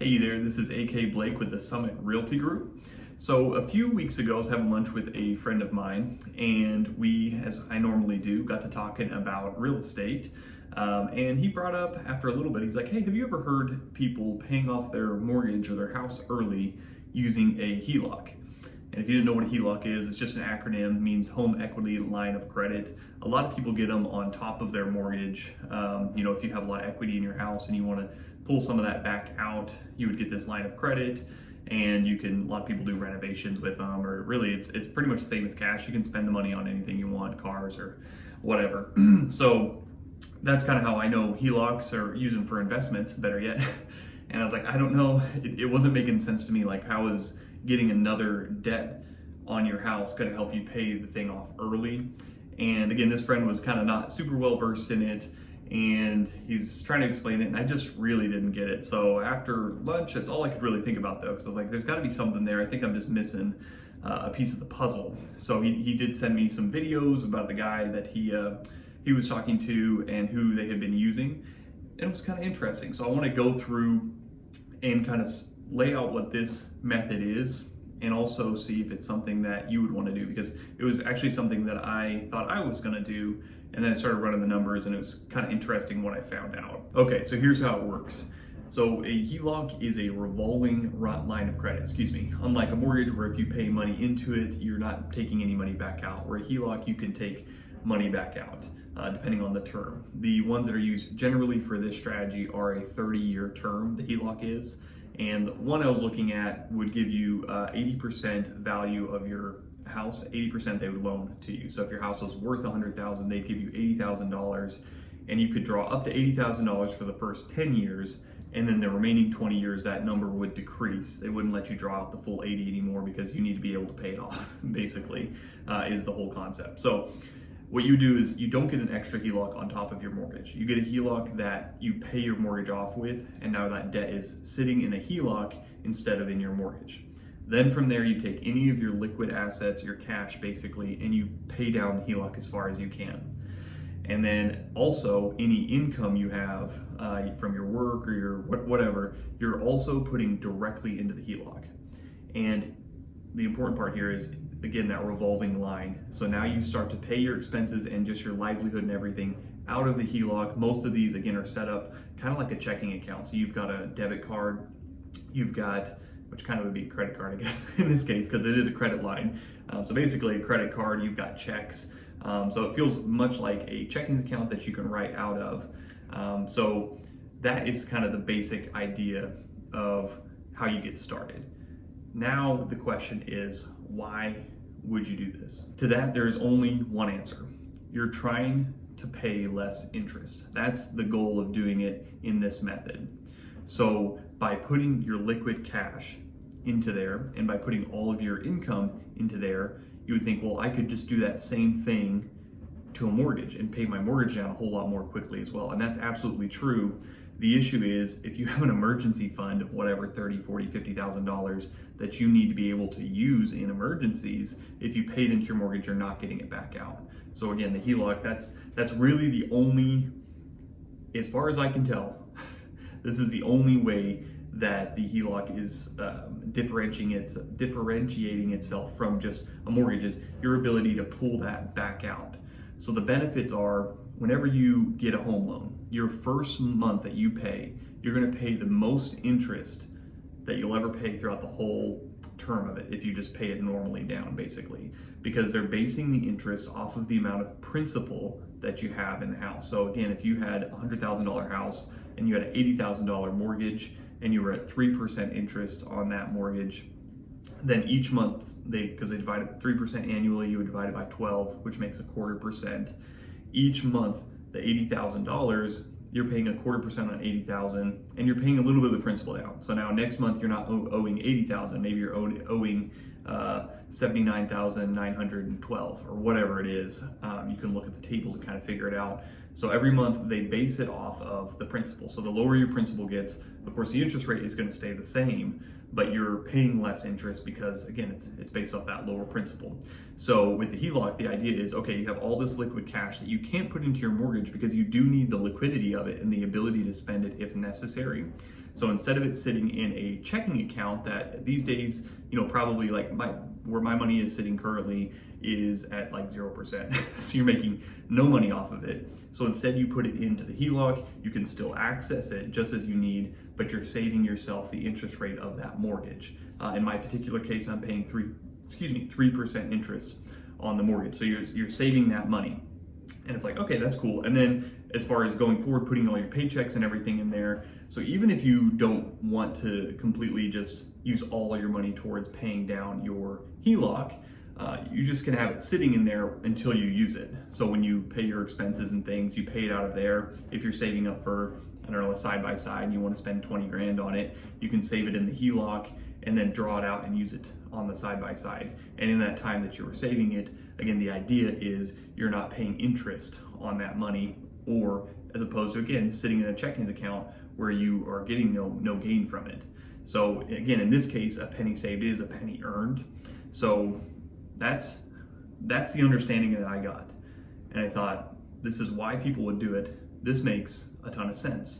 Hey there, this is AK Blake with the Summit Realty Group. So a few weeks ago, I was having lunch with a friend of mine, and we, as I normally do, got to talking about real estate. And he brought up after a little bit, he's like, hey, have you ever heard people paying off their mortgage or their house early using a HELOC? And if you didn't know what a HELOC is, it's just an acronym, means home equity line of credit. A lot of people get them on top of their mortgage. If you have a lot of equity in your house and you want to pull some of that back out, you would get this line of credit, and a lot of people do renovations with them, or really it's pretty much the same as cash. You can spend the money on anything you want, cars or whatever. So that's kind of how I know HELOCs are using for investments, better yet. And I was like, I don't know, it wasn't making sense to me. Like, how is getting another debt on your house going to help you pay the thing off early? And again, this friend was kind of not super well versed in it, and he's trying to explain it, and I just really didn't get it. So after lunch, that's all I could really think about, though, because I was like, there's got to be something there. I think I'm just missing a piece of the puzzle. So he did send me some videos about the guy that he was talking to and who they had been using, and it was kind of interesting. So I want to go through and kind of lay out what this method is, and also see if it's something that you would want to do, because it was actually something that I thought I was going to do, and then I started running the numbers, and it was kind of interesting what I found out. Okay, so here's how it works. So a HELOC is a revolving line of credit, unlike a mortgage where if you pay money into it, you're not taking any money back out. Where a HELOC, you can take money back out, depending on the term. The ones that are used generally for this strategy are a 30-year term, the HELOC is. And the one I was looking at would give you 80% value of your house, 80% they would loan to you. So if your house was worth $100,000, they'd give you $80,000, and you could draw up to $80,000 for the first 10 years, and then the remaining 20 years, that number would decrease. They wouldn't let you draw out the full 80 anymore, because you need to be able to pay it off, basically, is the whole concept. So what you do is you don't get an extra HELOC on top of your mortgage. You get a HELOC that you pay your mortgage off with, and now that debt is sitting in a HELOC instead of in your mortgage. Then from there, you take any of your liquid assets, your cash basically, and you pay down the HELOC as far as you can. And then also any income you have from your work or your whatever, you're also putting directly into the HELOC. And the important part here is, again, that revolving line. So now you start to pay your expenses and just your livelihood and everything out of the HELOC. Most of these, again, are set up kind of like a checking account. So you've got a debit card, you've got, which kind of would be a credit card, I guess, in this case, because it is a credit line. So basically a credit card, you've got checks. So it feels much like a checking account that you can write out of. So that is kind of the basic idea of how you get started. Now the question is, why would you do this? To that, there is only one answer. You're trying to pay less interest. That's the goal of doing it in this method. So by putting your liquid cash into there, and by putting all of your income into there, you would think, well, I could just do that same thing to a mortgage and pay my mortgage down a whole lot more quickly as well. And that's absolutely true. The issue is, if you have an emergency fund of whatever, $30,000, $40,000, $50,000 that you need to be able to use in emergencies, if you paid into your mortgage, you're not getting it back out. So again, the HELOC, that's really the only, as far as I can tell, this is the only way that the HELOC is differentiating itself from just a mortgage, is your ability to pull that back out. So the benefits are, whenever you get a home loan, your first month that you pay, you're going to pay the most interest that you'll ever pay throughout the whole term of it, if you just pay it normally down, basically, because they're basing the interest off of the amount of principal that you have in the house. So again, if you had a $100,000 house and you had an $80,000 mortgage and you were at 3% interest on that mortgage, then each month, because they divide it 3% annually, you would divide it by 12, which makes 1/4%. Each month, the $80,000, you're paying 1/4% on 80,000, and you're paying a little bit of the principal down. So now next month, you're not owing 80,000, maybe you're owing 79,912 or whatever it is. You can look at the tables and kind of figure it out. So every month they base it off of the principal. So the lower your principal gets, of course, the interest rate is going to stay the same, but you're paying less interest because, again, it's based off that lower principal. So with the HELOC, the idea is, okay, you have all this liquid cash that you can't put into your mortgage because you do need the liquidity of it and the ability to spend it if necessary. So instead of it sitting in a checking account that these days, probably like where my money is sitting currently is at like 0%. So you're making no money off of it. So instead you put it into the HELOC, you can still access it just as you need, but you're saving yourself the interest rate of that mortgage. In my particular case, I'm paying 3% interest on the mortgage. So you're saving that money. And it's like, okay, that's cool. And then as far as going forward, putting all your paychecks and everything in there. So even if you don't want to completely just use all your money towards paying down your HELOC, you just can have it sitting in there until you use it. So when you pay your expenses and things, you pay it out of there. If you're saving up for, I don't know, a side-by-side and you want to spend 20 grand on it, you can save it in the HELOC and then draw it out and use it on the side-by-side. And in that time that you were saving it, again, the idea is you're not paying interest on that money, or as opposed to, again, sitting in a checking account where you are getting no gain from it. So again, in this case, a penny saved is a penny earned. So that's the understanding that I got. And I thought, this is why people would do it. This makes a ton of sense.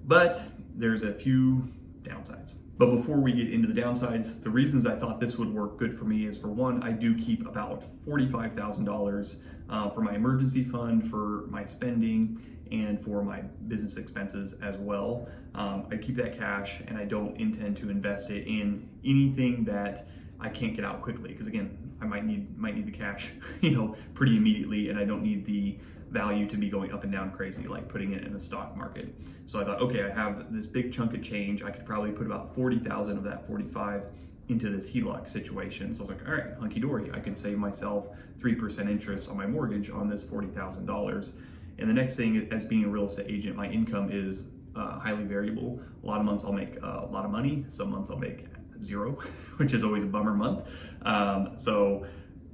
But there's a few downsides. But before we get into the downsides, the reasons I thought this would work good for me is, for one, I do keep about $45,000 for my emergency fund, for my spending, and for my business expenses as well. I keep that cash, and I don't intend to invest it in anything that I can't get out quickly, because again, I might need the cash, pretty immediately, and I don't need the value to be going up and down crazy, like putting it in the stock market. So I thought, okay, I have this big chunk of change. I could probably put about 40,000 of that 45 into this HELOC situation. So I was like, all right, hunky dory. I could save myself 3% interest on my mortgage on this $40,000. And the next thing, as being a real estate agent, my income is highly variable. A lot of months I'll make a lot of money. Some months I'll make zero, which is always a bummer month. So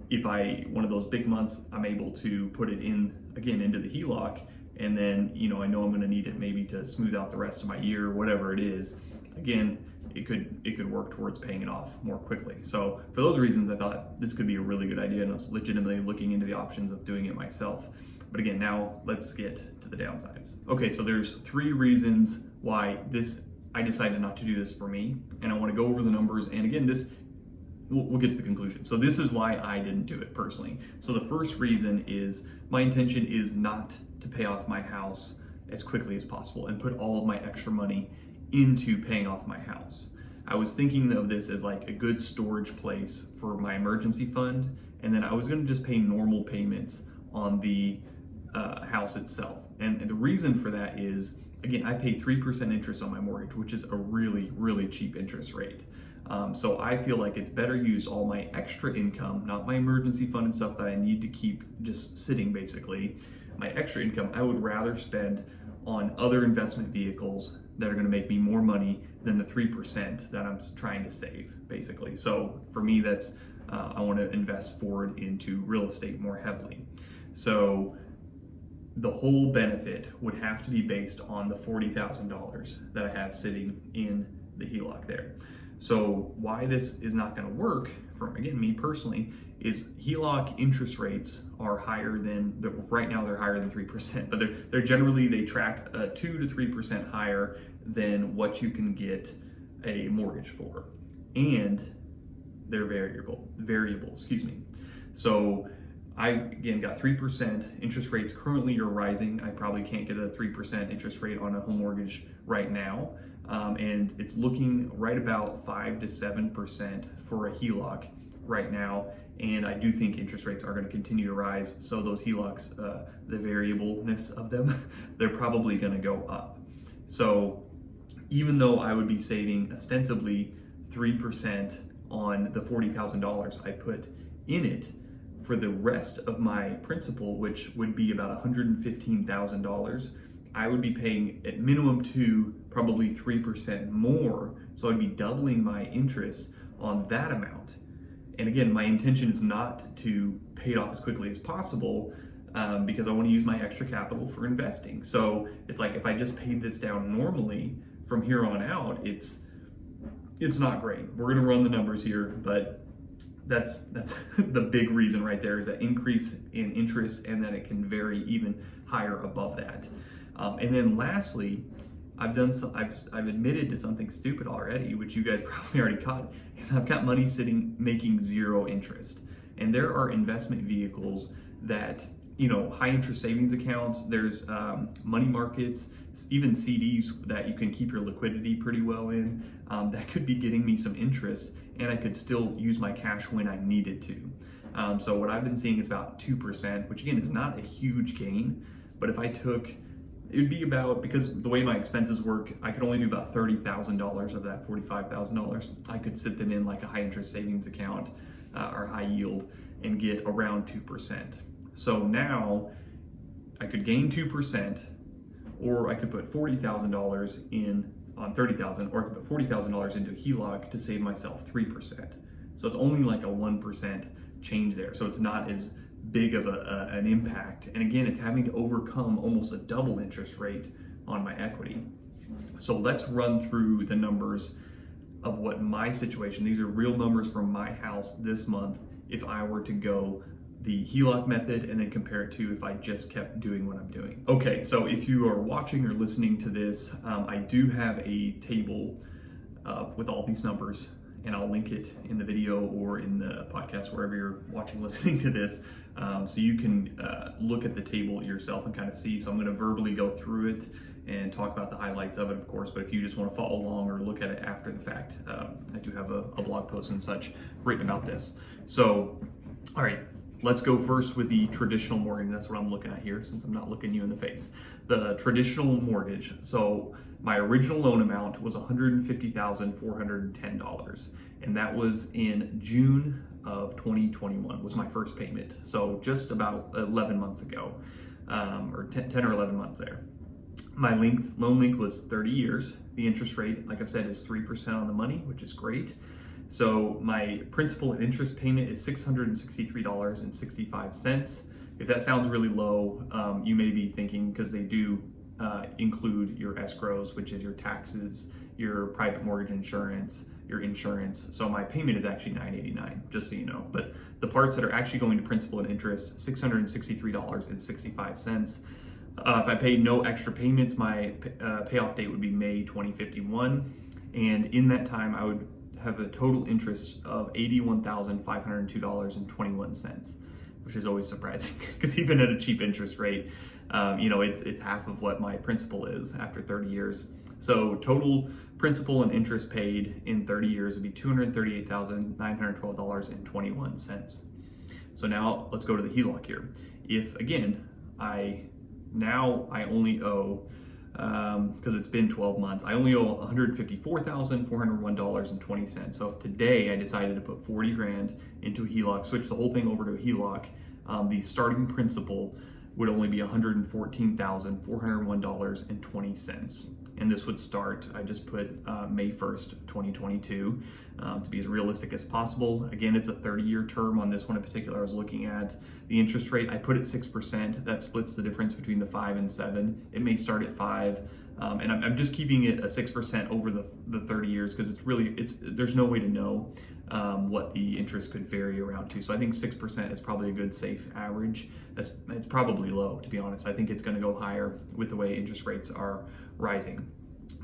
if one of those big months, I'm able to put it into the HELOC, and then, I know I'm going to need it maybe to smooth out the rest of my year, whatever it is. Again, it could work towards paying it off more quickly. So for those reasons, I thought this could be a really good idea, and I was legitimately looking into the options of doing it myself. But again, now let's get to the downsides. Okay, so there's 3 reasons why I decided not to do this for me, and I want to go over the numbers. And again, we'll get to the conclusion. So this is why I didn't do it personally. So the first reason is my intention is not to pay off my house as quickly as possible and put all of my extra money into paying off my house. I was thinking of this as like a good storage place for my emergency fund, and then I was going to just pay normal payments on the house itself. And the reason for that is, again, I pay 3% interest on my mortgage, which is a really, really cheap interest rate. So I feel like it's better use all my extra income, not my emergency fund and stuff that I need to keep just sitting basically. My extra income, I would rather spend on other investment vehicles that are going to make me more money than the 3% that I'm trying to save, basically. So for me, that's I want to invest forward into real estate more heavily. So the whole benefit would have to be based on the $40,000 that I have sitting in the HELOC there. So why this is not going to work, from again me personally, is HELOC interest rates are higher than right now. They're higher than 3%, but they're generally, they track 2 to 3% higher than what you can get a mortgage for, and they're variable. Excuse me. So I again got 3% interest rates. Currently are rising. I probably can't get a 3% interest rate on a home mortgage right now. And it's looking right about 5 to 7% for a HELOC right now. And I do think interest rates are going to continue to rise. So those HELOCs, the variableness of them, they're probably going to go up. So even though I would be saving ostensibly 3% on the $40,000 I put in it, for the rest of my principal, which would be about $115,000, I would be paying at minimum 2, probably 3% more. So I'd be doubling my interest on that amount. And again, my intention is not to pay it off as quickly as possible, because I want to use my extra capital for investing. So it's like, if I just paid this down normally from here on out, it's not great. We're going to run the numbers here, but that's the big reason right there, is that increase in interest, and that it can vary even higher above that. And then lastly, I've admitted to something stupid already, which you guys probably already caught, is I've got money sitting making zero interest. And there are investment vehicles that, high interest savings accounts, there's money markets, even CDs that you can keep your liquidity pretty well in, that could be getting me some interest, and I could still use my cash when I needed to. So what I've been seeing is about 2%, which again is not a huge gain, but if I took, it would be about, because the way my expenses work, I could only do about $30,000 of that $45,000. I could sit them in like a high interest savings account or high yield and get around 2%. So now I could gain 2%, or I could put $40,000 in on 30,000, or I could put $40,000 into a HELOC to save myself 3%. So it's only like a 1% change there. So it's not as big of an impact. And again, it's having to overcome almost a double interest rate on my equity. So let's run through the numbers of what my situation, these are real numbers from my house this month, if I were to go the HELOC method and then compare it to if I just kept doing what I'm doing. Okay, so if you are watching or listening to this, I do have a table with all these numbers, and I'll link it in the video or in the podcast, wherever you're watching, listening to this, so you can look at the table yourself and kind of see. So I'm going to verbally go through it and talk about the highlights of it, of course, but if you just want to follow along or look at it after the fact, I do have a blog post and such written about this. So, all right, let's go first with the traditional mortgage. That's what I'm looking at here, since I'm not looking you in the face. The traditional mortgage. So my original loan amount was $150,410, and that was in June of 2021 was my first payment. So just about 11 months ago, or 10 or 11 months there. My loan length was 30 years. The interest rate, like I've said, is 3% on the money, which is great. So my principal and interest payment is $663.65. If that sounds really low, you may be thinking, because they do include your escrows, which is your taxes, your private mortgage insurance, your insurance. So my payment is actually $989, just so you know. But the parts that are actually going to principal and interest, $663.65. If I paid no extra payments, my payoff date would be May 2051. And in that time, I would have a total interest of $81,502.21, which is always surprising, because even at a cheap interest rate, it's half of what my principal is after 30 years. So total principal and interest paid in 30 years would be $238,912.21. So now let's go to the HELOC here. If again, I only owe, because it's been 12 months, I only owe $154,401.20. So if today I decided to put 40 grand into a HELOC, switch the whole thing over to a HELOC, the starting principal would only be $114,401.20. And this would start, I just put May 1st, 2022, to be as realistic as possible. Again, it's a 30-year term on this one in particular I was looking at. The interest rate, I put at 6%. That splits the difference between the 5 and 7. It may start at 5. And I'm just keeping it a 6% over the 30 years, because there's no way to know what the interest could vary around to. So I think 6% is probably a good safe average. It's probably low, to be honest. I think it's going to go higher with the way interest rates are rising.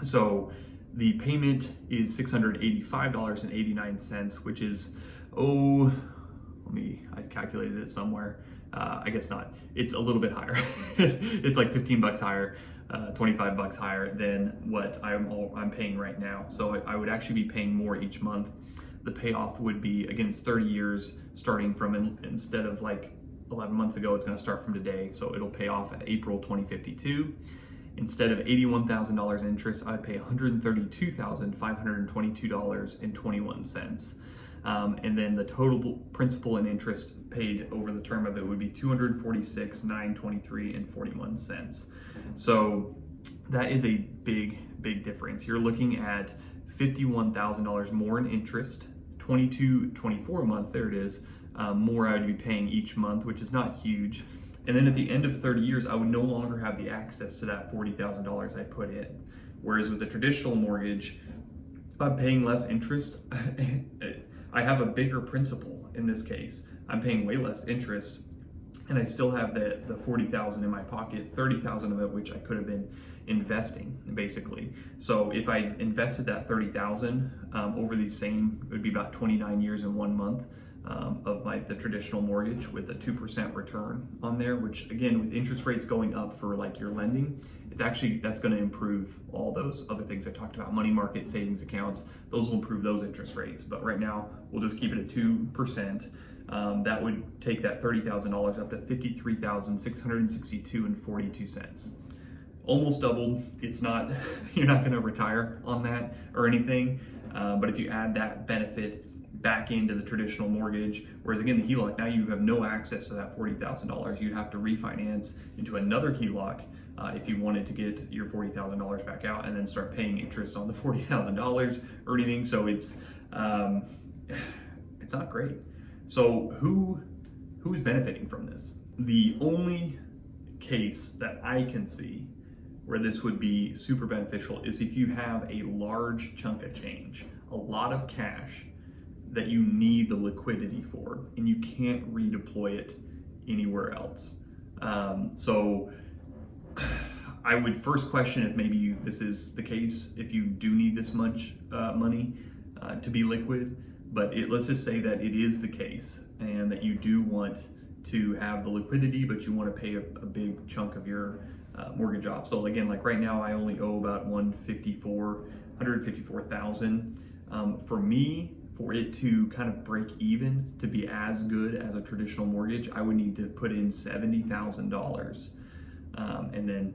So the payment is $685.89, which is, I calculated it somewhere. I guess not. It's a little bit higher. It's like 15 bucks higher, 25 bucks higher than what I'm paying right now. So I would actually be paying more each month. The payoff would be, again, it's 30 years starting from, instead of like 11 months ago, it's going to start from today. So it'll pay off at April 2052. Instead of $81,000 in interest, I'd pay $132,522.21. And then the total principal and interest paid over the term of it would be $246,923.41. So that is a big difference. You're looking at $51,000 more in interest, 24 a month, there it is, more I would be paying each month, which is not huge. And then at the end of 30 years, I would no longer have the access to that $40,000 I put in. Whereas with a traditional mortgage, if I'm paying less interest, I have a bigger principal in this case. I'm paying way less interest, and I still have the 40,000 in my pocket, 30,000 of it which I could have been investing basically. So if I invested that 30,000 over these same, it would be about 29 years and 1 month of the traditional mortgage with a 2% return on there, which again, with interest rates going up for like your lending, that's going to improve all those other things I talked about, money market, savings accounts. Those will improve those interest rates. But right now we'll just keep it at 2%. That would take that $30,000 up to $53,662.42. Almost doubled. It's not, you're not going to retire on that or anything. But if you add that benefit back into the traditional mortgage, whereas again, the HELOC, now you have no access to that $40,000. You'd have to refinance into another HELOC if you wanted to get your $40,000 back out and then start paying interest on the $40,000 or anything. So it's not great. So who's benefiting from this? The only case that I can see where this would be super beneficial is if you have a large chunk of change, a lot of cash that you need the liquidity for, and you can't redeploy it anywhere else. So I would first question if maybe this is the case, if you do need this much money to be liquid. But let's just say that it is the case and that you do want to have the liquidity, but you want to pay a big chunk of your mortgage off. So again, like right now, I only owe about $154,000. For me, for it to kind of break even to be as good as a traditional mortgage, I would need to put in $70,000. And then,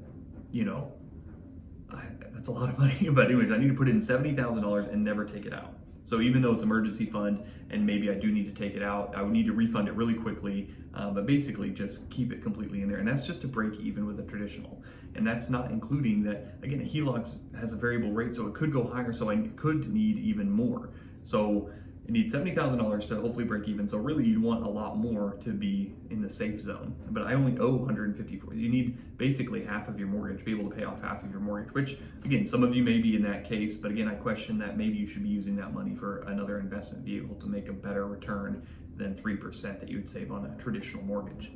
that's a lot of money. But anyways, I need to put in $70,000 and never take it out. So even though it's emergency fund and maybe I do need to take it out, I would need to refund it really quickly, but basically just keep it completely in there. And that's just to break even with a traditional. And that's not including that, again, a HELOC has a variable rate, so it could go higher, so I could need even more. So it needs $70,000 to hopefully break even. So really you'd want a lot more to be in the safe zone. But I only owe $154,000. You need basically half of your mortgage, be able to pay off half of your mortgage, which again, some of you may be in that case, but again, I question that maybe you should be using that money for another investment vehicle to make a better return than 3% that you would save on a traditional mortgage.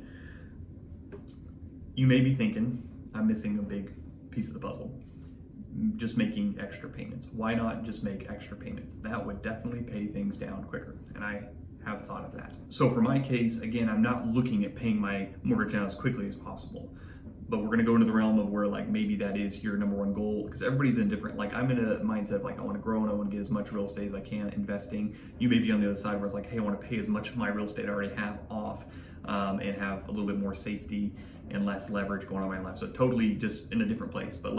You may be thinking, I'm missing a big piece of the puzzle. Just making extra payments. Why not just make extra payments? That would definitely pay things down quicker, and I have thought of that. So for my case, again, I'm not looking at paying my mortgage down as quickly as possible, but we're gonna go into the realm of where like maybe that is your number one goal, because everybody's in different, like I'm in a mindset of like I wanna grow and I wanna get as much real estate as I can investing. You may be on the other side where it's like, hey, I wanna pay as much of my real estate I already have off and have a little bit more safety and less leverage going on in my life. So totally just in a different place, but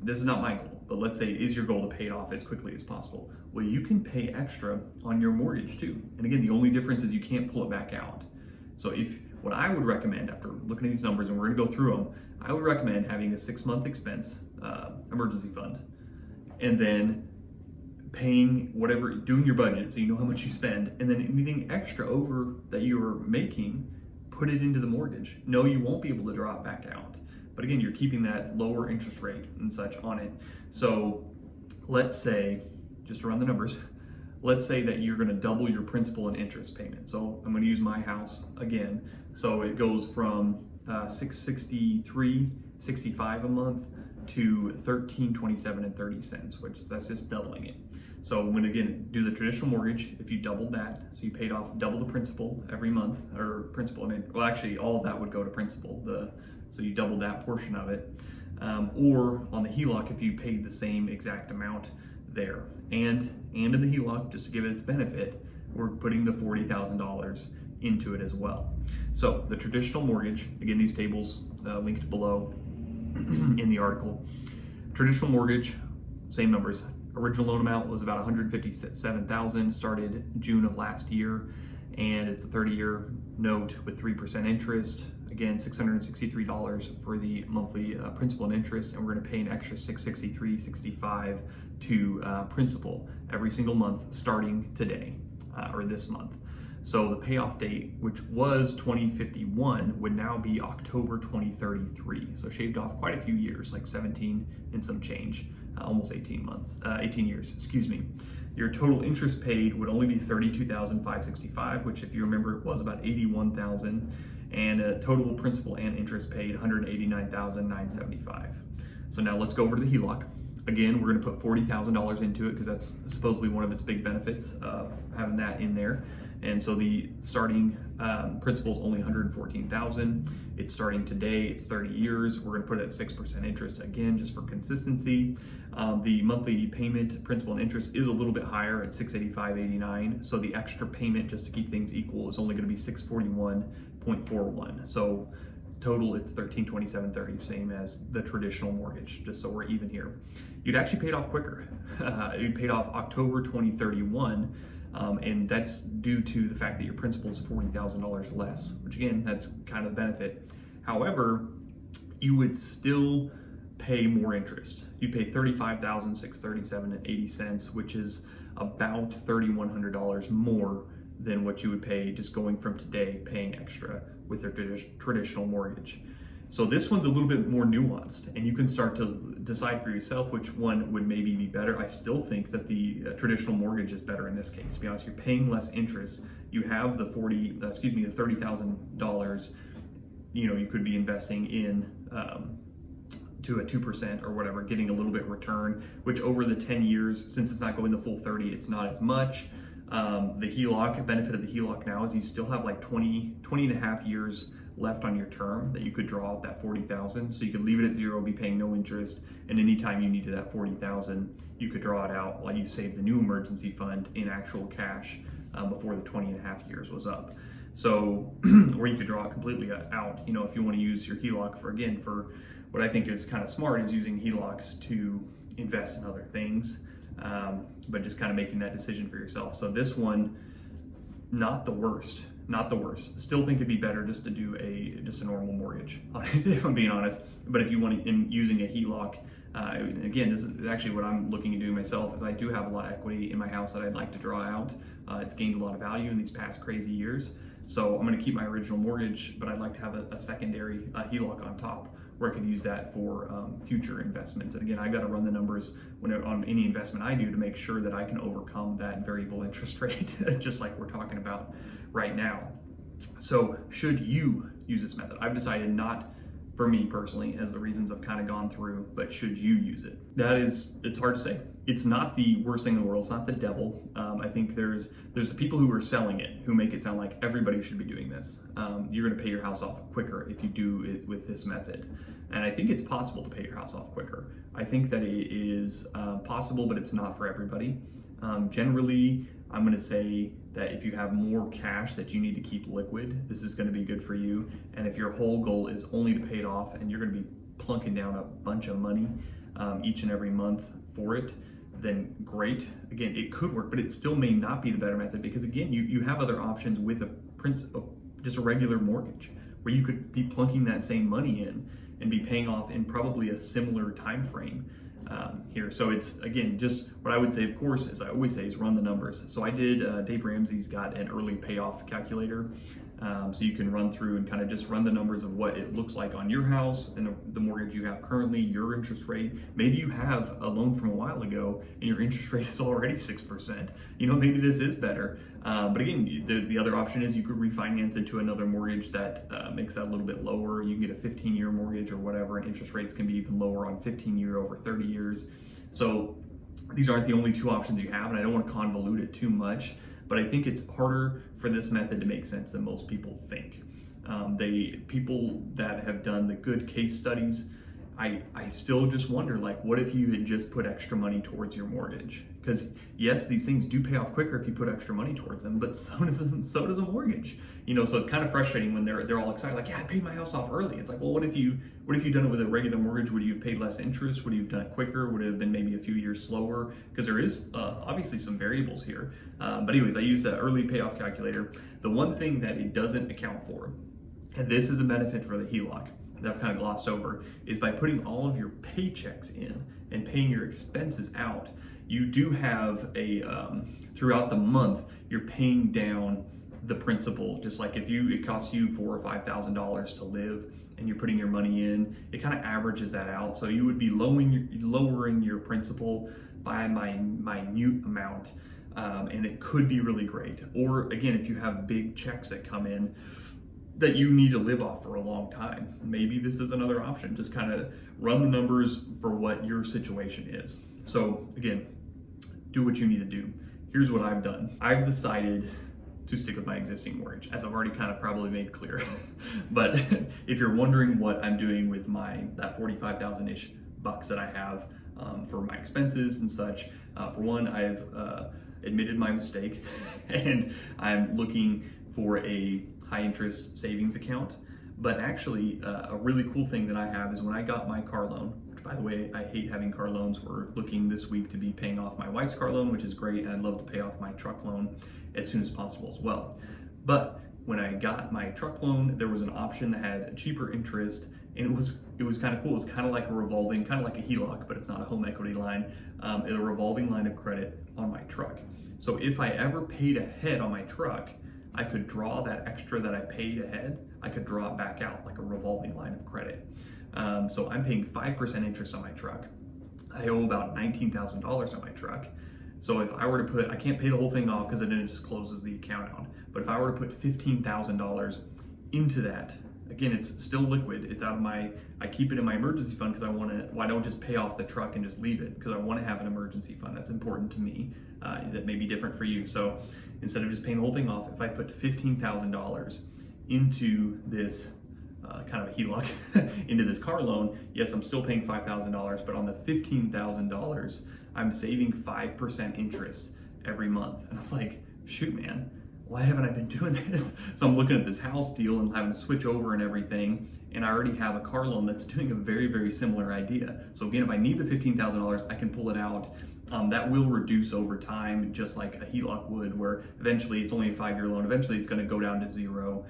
this is not my goal, but let's say it is your goal to pay it off as quickly as possible. Well, you can pay extra on your mortgage too. And again, the only difference is you can't pull it back out. So what I would recommend after looking at these numbers, and we're gonna go through them, I would recommend having a 6-month expense emergency fund, and then paying whatever, doing your budget so you know how much you spend, and then anything extra over that you're making, put it into the mortgage. No, you won't be able to draw it back out. But again, you're keeping that lower interest rate and such on it. So let's say, just to run the numbers, let's say that you're gonna double your principal and interest payment. So I'm gonna use my house again. So it goes from $663.65 a month to $1,327.30, which that's just doubling it. So when again, do the traditional mortgage, if you doubled that, so you paid off double the principal every month, or principal, well actually all of that would go to principal, so you double that portion of it. Or on the HELOC, if you paid the same exact amount there. And in the HELOC, just to give it its benefit, we're putting the $40,000 into it as well. So the traditional mortgage, again, these tables linked below in the article. Traditional mortgage, same numbers. Original loan amount was about $157,000, started June of last year, and it's a 30-year note with 3% interest. Again, $663 for the monthly principal and interest, and we're going to pay an extra $663.65 to principal every single month starting today or this month. So the payoff date, which was 2051, would now be October 2033. So shaved off quite a few years, like 17 and some change, almost 18 years, excuse me. Your total interest paid would only be $32,565, which if you remember was about $81,000. and total principal and interest paid $189,975. So now let's go over to the HELOC. Again, we're going to put $40,000 into it because that's supposedly one of its big benefits of having that in there. And so the starting principal is only $114,000. It's starting today. It's 30 years. We're going to put it at 6% interest again, just for consistency. The monthly payment, principal and interest, is a little bit higher at $685.89. So the extra payment, just to keep things equal, is only going to be $641.41. So total, it's $1,327.30, same as the traditional mortgage, just so we're even here. You'd actually pay it off quicker. You'd paid off October 2031, and that's due to the fact that your principal is $40,000 less, which again, that's kind of the benefit. However, you would still pay more interest. You pay $35,637.80, which is about $3,100 more than what you would pay just going from today paying extra with their traditional mortgage. So this one's a little bit more nuanced, and you can start to decide for yourself which one would maybe be better. I still think that the traditional mortgage is better in this case. To be honest, you're paying less interest. You have the $30,000. You could be investing in to a 2% or whatever, getting a little bit return, which over the 10 years, since it's not going the full 30, it's not as much. The HELOC, benefit of the HELOC now is you still have like 20 and a half years left on your term that you could draw out that $40,000. So you could leave it at zero, be paying no interest, and anytime you needed that $40,000, you could draw it out while you save the new emergency fund in actual cash before the 20 and a half years was up. So, or you could draw it completely out, if you want to use your HELOC for what I think is kind of smart is using HELOCs to invest in other things, but just kind of making that decision for yourself. So this one, not the worst. Still think it'd be better just to do a normal mortgage, if I'm being honest. But if you want to, using a HELOC, again, this is actually what I'm looking at doing myself, is I do have a lot of equity in my house that I'd like to draw out. It's gained a lot of value in these past crazy years. So I'm going to keep my original mortgage, but I'd like to have a secondary HELOC on top, where I could use that for future investments. And again, I got to run the numbers on any investment I do to make sure that I can overcome that variable interest rate, just like we're talking about right now. So should you use this method? I've decided not for me personally, as the reasons I've kind of gone through, but should you use it? It's hard to say. It's not the worst thing in the world. It's not the devil. I think there's the people who are selling it who make it sound like everybody should be doing this. You're going to pay your house off quicker if you do it with this method. And I think it's possible to pay your house off quicker. I think that it is possible, but it's not for everybody. Generally, I'm going to say that if you have more cash that you need to keep liquid, this is going to be good for you. And if your whole goal is only to pay it off and you're going to be plunking down a bunch of money each and every month for it, then great. Again, it could work, but it still may not be the better method, because again, you have other options with just a regular mortgage, where you could be plunking that same money in and be paying off in probably a similar time frame here. So it's, again, just what I would say, of course, as I always say, is run the numbers. So I did, Dave Ramsey's got an early payoff calculator. So you can run through and kind of just run the numbers of what it looks like on your house and the mortgage you have currently, your interest rate. Maybe you have a loan from a while ago and your interest rate is already 6%. Maybe this is better. But again, the other option is you could refinance into another mortgage that makes that a little bit lower. You can get a 15-year mortgage or whatever, and interest rates can be even lower on 15-year over 30 years. So these aren't the only two options you have, and I don't want to convolute it too much, but I think it's harder for this method to make sense than most people think. People that have done the good case studies, I still just wonder, like, what if you had just put extra money towards your mortgage? Because yes, these things do pay off quicker if you put extra money towards them, but so does a mortgage. So it's kind of frustrating when they're all excited, like, yeah, I paid my house off early. It's like, well, what if you done it with a regular mortgage? Would you have paid less interest? Would you have done it quicker? Would it have been maybe a few years slower? Because there is obviously some variables here. But anyways, I used the early payoff calculator. The one thing that it doesn't account for, and this is a benefit for the HELOC that I've kind of glossed over, is by putting all of your paychecks in and paying your expenses out, you do have throughout the month, you're paying down the principal. Just like if it costs you $4,000 or $5,000 to live and you're putting your money in, it kind of averages that out. So you would be lowering your principal by a minute amount, and it could be really great. Or again, if you have big checks that come in, that you need to live off for a long time. Maybe this is another option. Just kind of run the numbers for what your situation is. So again, do what you need to do. Here's what I've done. I've decided to stick with my existing mortgage, as I've already kind of probably made clear. But if you're wondering what I'm doing with that 45,000-ish bucks that I have for my expenses and such, for one, I've admitted my mistake and I'm looking for a high interest savings account. But actually, a really cool thing that I have is when I got my car loan, which by the way, I hate having car loans. We're looking this week to be paying off my wife's car loan, which is great, and I'd love to pay off my truck loan as soon as possible as well. But when I got my truck loan, there was an option that had a cheaper interest, and it was kind of cool. It was kind of like a revolving, kind of like a HELOC, but it's not a home equity line. A revolving line of credit on my truck. So if I ever paid ahead on my truck, I could draw that extra that I paid ahead, I could draw it back out like a revolving line of credit. So I'm paying 5% interest on my truck. I owe about $19,000 on my truck. So if I were to put, I can't pay the whole thing off because then it just closes the account out. But if I were to put $15,000 into that, again, it's still liquid. It's out of I keep it in my emergency fund because I don't just pay off the truck and just leave it, because I want to have an emergency fund. That's important to me. That may be different for you. So instead of just paying the whole thing off, if I put $15,000 into this kind of a HELOC, into this car loan, yes, I'm still paying $5,000, but on the $15,000, I'm saving 5% interest every month. And I was like, shoot, man, why haven't I been doing this? So I'm looking at this house deal and having to switch over and everything, and I already have a car loan that's doing a very, very similar idea. So again, if I need the $15,000, I can pull it out. That will reduce over time, just like a HELOC would, where eventually it's only a 5-year loan. Eventually it's going to go down to zero,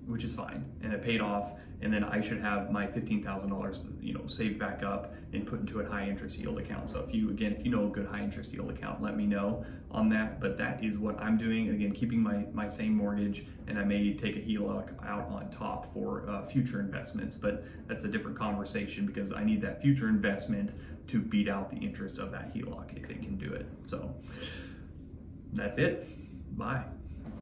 which is fine. And it paid off, and then I should have my $15,000, saved back up and put into a high interest yield account. So if you know a good high interest yield account, let me know on that. But that is what I'm doing. Again, keeping my same mortgage, and I may take a HELOC out on top for future investments. But that's a different conversation, because I need that future investment to beat out the interest of that HELOC if it can do it. So that's it. Bye.